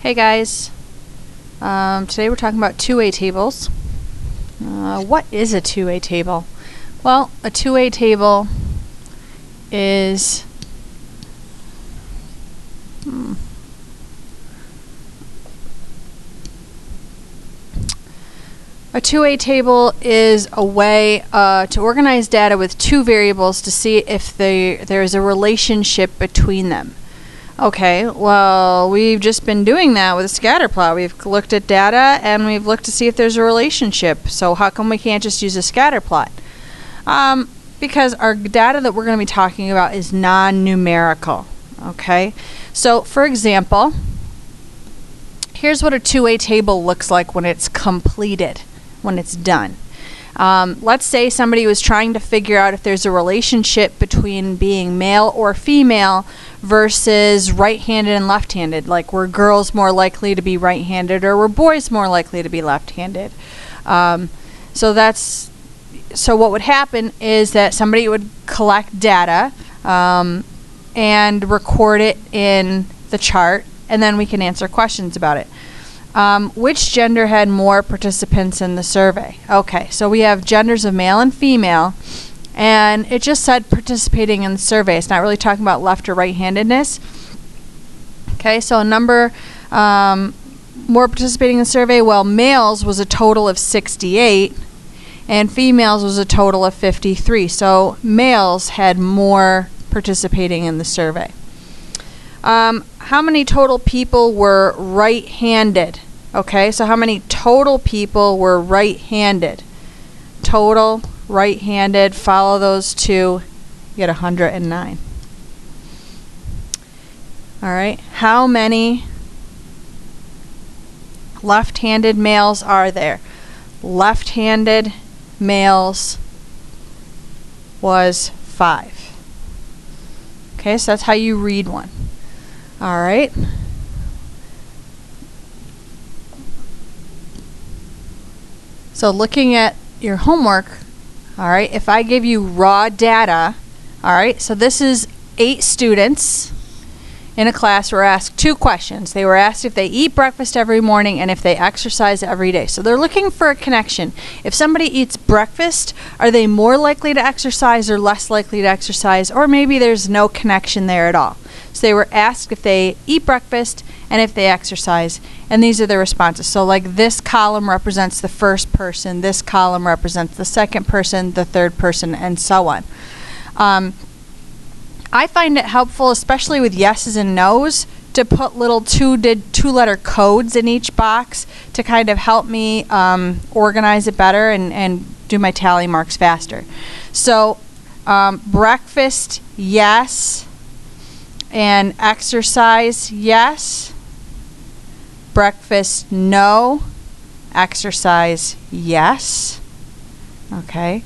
Hey guys, today we're talking about two-way tables. What is a two-way table? Well, a two-way table is a two-way table is a way to organize data with two variables to see if there is a relationship between them. Okay, well, we've just been doing that with a scatter plot. We've looked at data and we've looked to see if there's a relationship. So how come we can't just use a scatter plot? Because our data that we're going to be talking about is non-numerical. Okay, so for example, here's what a two-way table looks like when it's completed, when it's done. Let's say somebody was trying to figure out if there's a relationship between being male or female versus right-handed and left-handed. Like, were girls more likely to be right-handed or were boys more likely to be left-handed? So what would happen is that somebody would collect data and record it in the chart, and then we can answer questions about it. Which gender had more participants in the survey? Okay, so we have genders of male and female, and it just said participating in the survey. It's not really talking about left or right-handedness. Okay, so a number more participating in the survey. Well, males was a total of 68, and females was a total of 53. So males had more participating in the survey. How many total people were right-handed? Okay, so how many total people were right-handed? Total, right-handed, follow those two, you get 109. All right, how many left-handed males are there? Left-handed males was 5. Okay, so that's how you read one. All right. So looking at your homework, all right, if I give you raw data, all right, so this is 8 students in a class were asked 2 questions. They were asked if they eat breakfast every morning and if they exercise every day. So they're looking for a connection. If somebody eats breakfast, are they more likely to exercise or less likely to exercise? Or maybe there's no connection there at all. So they were asked if they eat breakfast and if they exercise, and these are the responses. So like this column represents the first person, this column represents the second person, the third person, and so on. I find it helpful, especially with yeses and nos, to put little two-letter codes in each box to kind of help me organize it better and do my tally marks faster. So breakfast, yes, and exercise, yes. Breakfast, no. Exercise, yes. Okay.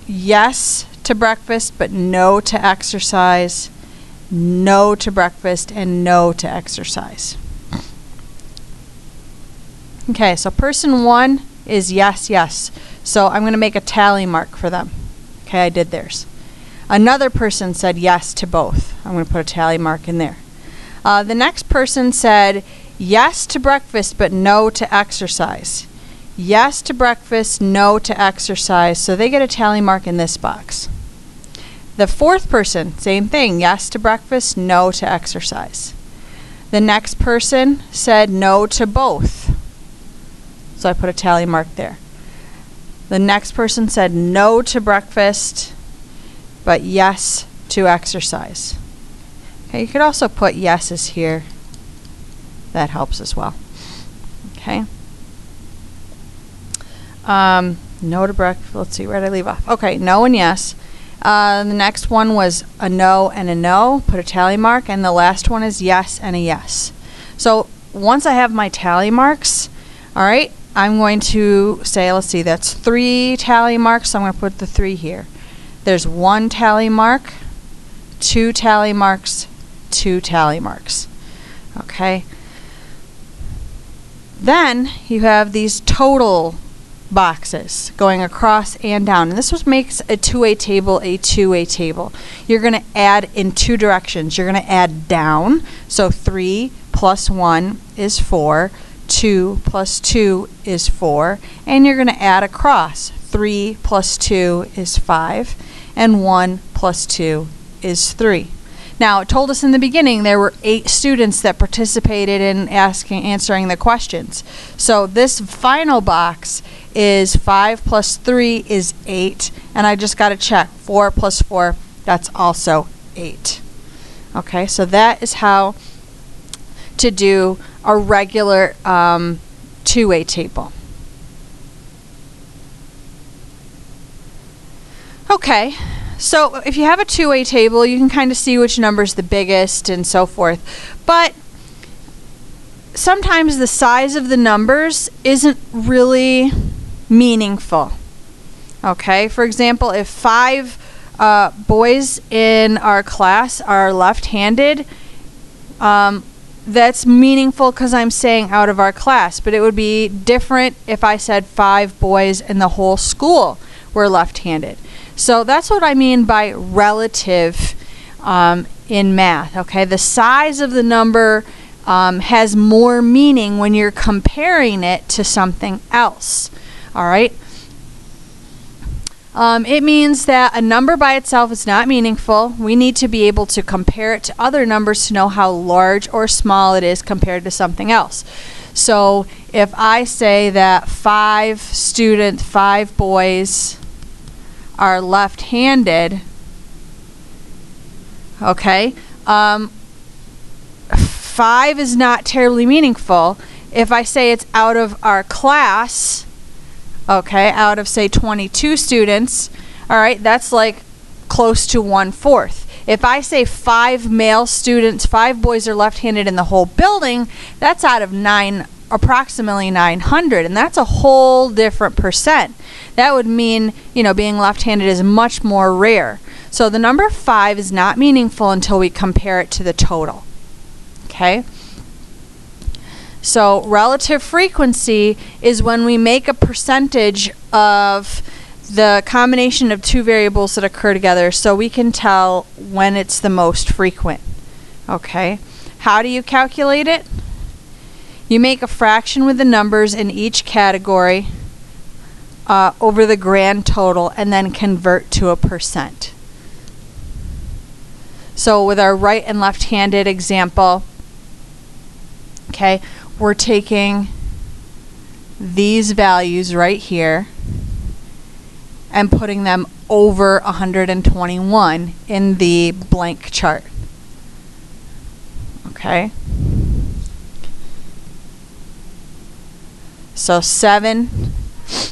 Yes to breakfast, but no to exercise. No to breakfast and no to exercise. Okay, so person 1 is yes, yes. So I'm going to make a tally mark for them. Okay, I did theirs. Another person said yes to both. I'm going to put a tally mark in there. The next person said yes to breakfast, but no to exercise. Yes to breakfast, no to exercise. So they get a tally mark in this box. The fourth person, same thing. Yes to breakfast, no to exercise. The next person said no to both. So I put a tally mark there. The next person said no to breakfast, but yes to exercise. Okay, you could also put yeses here. That helps as well. Okay. No to breakfast. Let's see, where did I leave off? Okay, no and yes. The next one was a no and a no. Put a tally mark. And the last one is yes and a yes. So once I have my tally marks, all right, I'm going to say, let's see, that's 3 tally marks. So I'm going to put the 3 here. There's 1 tally mark, 2 tally marks, 2 tally marks. Okay. Then you have these total boxes going across and down. And this is what makes a two-way table a two-way table. You're going to add in two directions. You're going to add down. So 3 plus 1 is 4. 2 plus 2 is 4. And you're going to add across. 3 plus 2 is 5. And 1 plus 2 is 3. Now, it told us in the beginning there were 8 students that participated in answering the questions. So this final box is 5 plus 3 is 8. And I just got to check. 4 plus 4, that's also 8. Okay, so that is how to do a regular two-way table. Okay. So if you have a two-way table, you can kind of see which number is the biggest and so forth. But sometimes the size of the numbers isn't really meaningful. Okay, for example, if 5 boys in our class are left-handed, that's meaningful because I'm saying out of our class. But it would be different if I said 5 boys in the whole school were left-handed. So that's what I mean by relative in math. Okay, the size of the number has more meaning when you're comparing it to something else. All right. It means that a number by itself is not meaningful. We need to be able to compare it to other numbers to know how large or small it is compared to something else. So if I say that 5 boys are left-handed, okay, 5 is not terribly meaningful. If I say it's out of our class, okay, out of say 22 students, all right, that's like close to 1/4. If I say 5 male students, 5 boys are left-handed in the whole building, that's out of approximately 900, and that's a whole different percent. That would mean, you know, being left-handed is much more rare. So the number 5 is not meaningful until we compare it to the total. Okay? So relative frequency is when we make a percentage of the combination of two variables that occur together so we can tell when it's the most frequent. Okay? How do you calculate it? You make a fraction with the numbers in each category over the grand total and then convert to a percent. So with our right and left-handed example, okay, we're taking these values right here and putting them over 121 in the blank chart. Okay? So 7,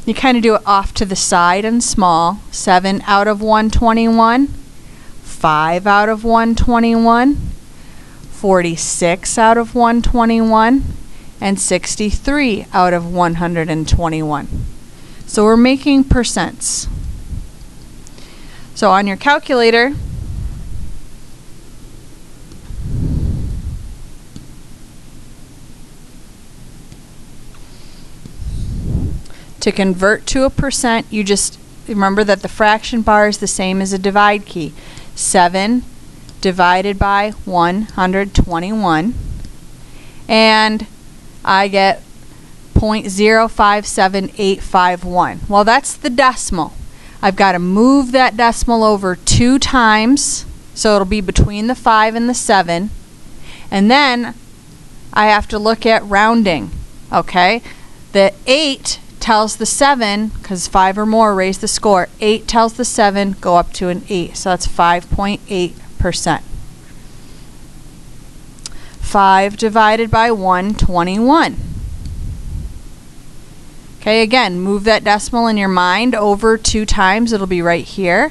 you kind of do it off to the side and small. 7 out of 121, 5 out of 121, 46 out of 121, and 63 out of 121. So we're making percents. So on your calculator, to convert to a percent, you just remember that the fraction bar is the same as a divide key. 7 divided by 121, and I get 0.057851. Well, that's the decimal. I've got to move that decimal over 2 times, so it'll be between the 5 and the 7, and then I have to look at rounding. Okay, the 8 tells the 7, because 5 or more raise the score. 8 tells the 7, go up to an 8. So that's 5.8%. 5 divided by 121. Okay, again, move that decimal in your mind over 2 times. It'll be right here.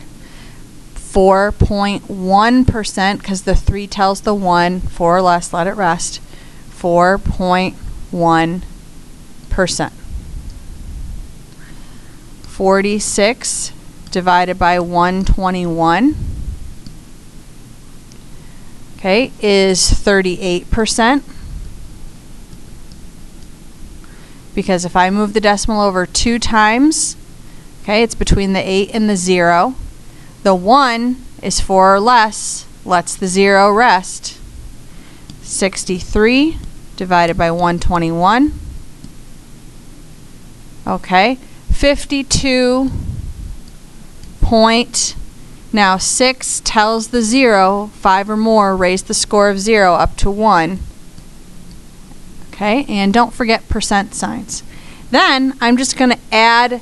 4.1%, because the 3 tells the 1. 4 or less, let it rest. 4.1%. 46 divided by 121, okay, is 38%. because if I move the decimal over 2 times, okay, it's between the 8 and the 0. The 1 is 4 or less, lets the 0 rest. 63 divided by 121. Okay, 52 point, now 6 tells the 0, 5 or more, raise the score of 0 up to 1. Okay, and don't forget percent signs. Then I'm just going to add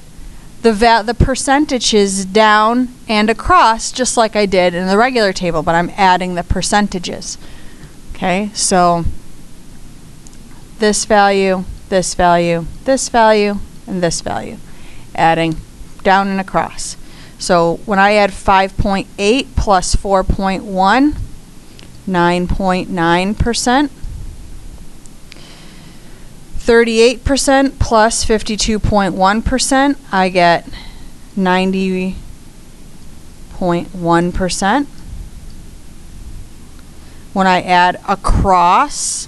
the percentages down and across just like I did in the regular table, but I'm adding the percentages. Okay, so this value, this value, this value, and this value, adding down and across. So when I add 5.8 plus 4.1, 9.9%. 38% plus 52.1%, I get 90.1%. When I add across,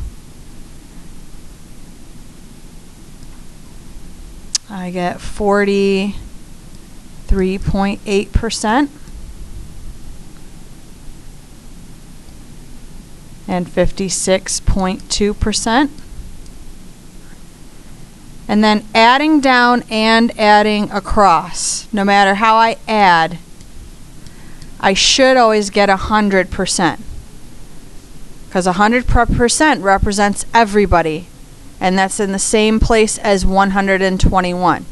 I get 43.8% and 56.2%. And then adding down and adding across. No matter how I add, I should always get 100%. Because 100% represents everybody. And that's in the same place as 121.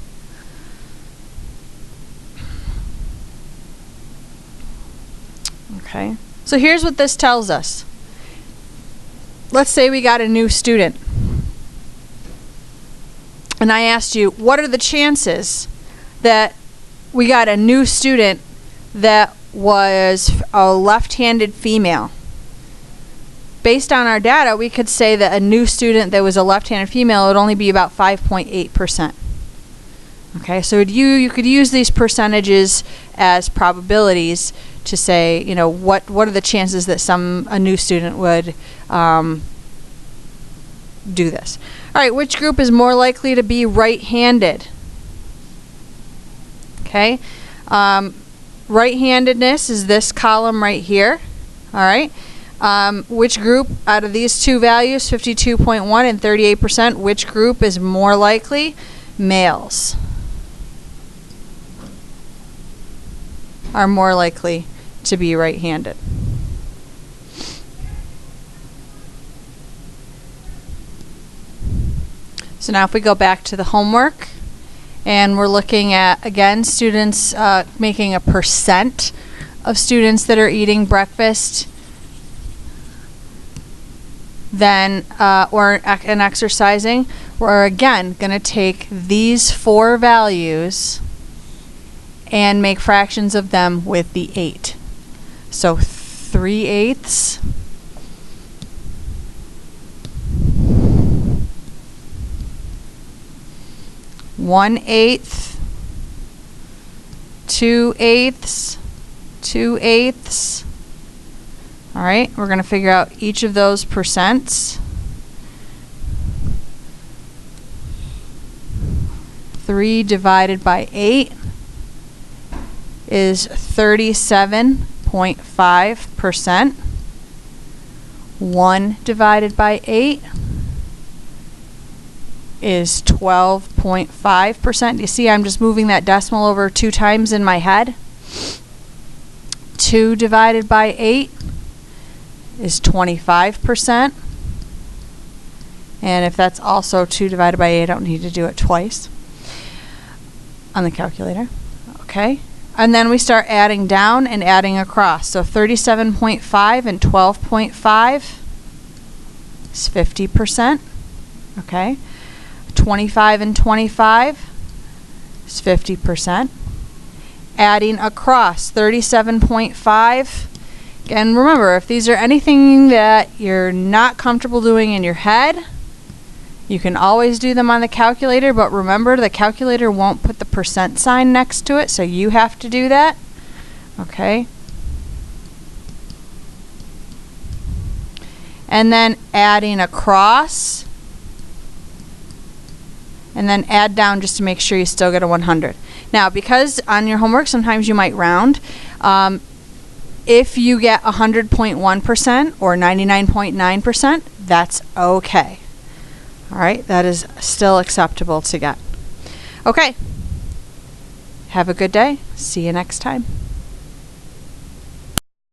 Okay, so here's what this tells us. Let's say we got a new student. And I asked you, what are the chances that we got a new student that was a left-handed female? Based on our data, we could say that a new student that was a left-handed female would only be about 5.8%. Okay, so you could use these percentages as probabilities to say, you know, what are the chances that a new student would do this. All right, which group is more likely to be right-handed? Okay, right-handedness is this column right here. All right, which group out of these two values, 52.1 and 38%, which group is more likely? Males are more likely to be right-handed. So now if we go back to the homework and we're looking at, again, students making a percent of students that are eating breakfast, then and exercising, we're again going to take these 4 values and make fractions of them with the 8. So 3/8, 1/8, 2/8, 2/8. All right, we're going to figure out each of those percents. 3 divided by 8 is 37.5%. 1 divided by 8 is 12.5%. You see, I'm just moving that decimal over 2 times in my head. 2 divided by 8 is 25%. And if that's also 2 divided by 8, I don't need to do it twice on the calculator. Okay. And then we start adding down and adding across. So 37.5 and 12.5 is 50%. Okay. 25 and 25 is 50%. Adding across 37.5. Again, remember, if these are anything that you're not comfortable doing in your head, you can always do them on the calculator, but remember, the calculator won't put the percent sign next to it, so you have to do that. Okay. And then adding across and then add down just to make sure you still get a 100. Now, because on your homework sometimes you might round, if you get 100.1% or 99.9%, that's okay. All right, that is still acceptable to get. Okay, have a good day. See you next time.